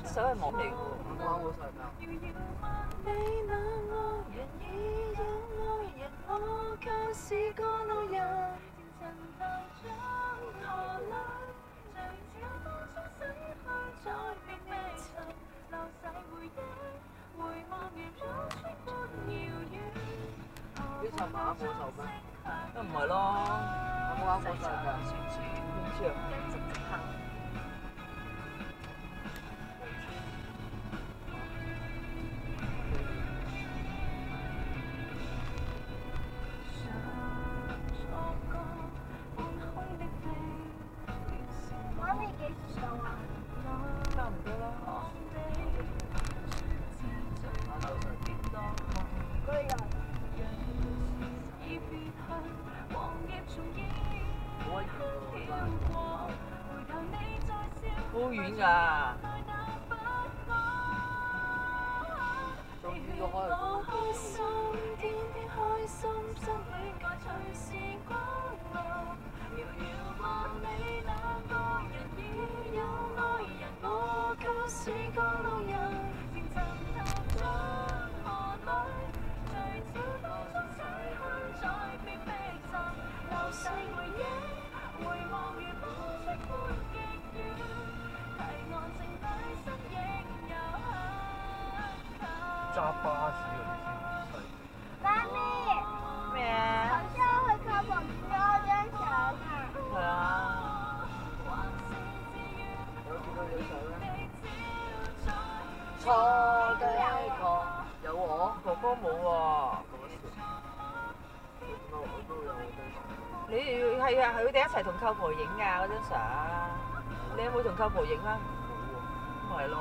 首係網嚟嘅喎。啱啱好晒㗎。你那愛人已有愛人，我卻是個路人。呢層麻婆手咩？都唔係咯，啱啱好晒㗎。點知啊？直行。媽咪幾時到啊？差唔多啦。居然好遠㗎。終於都開我開心，天天開心，心裏該隨時光亮。遙遙萬里那個人已有愛人，我卻是個路人。前塵踏進河裏，隨潮風中洗去在偏僻站，流逝回憶，回望如風吹過極遠，提案剩低身影又黑。揸巴士嗰啲先唔細。媽咪，咩啊？頭先我去購物影咗張相啊。係啊。有幾多張相咧？錯的確有我，哥哥冇喎。我都有張相。你哋係啊，佢哋一齊同舅婆影㗎嗰張相。你有冇同舅婆影啊？冇喎。咪係咯。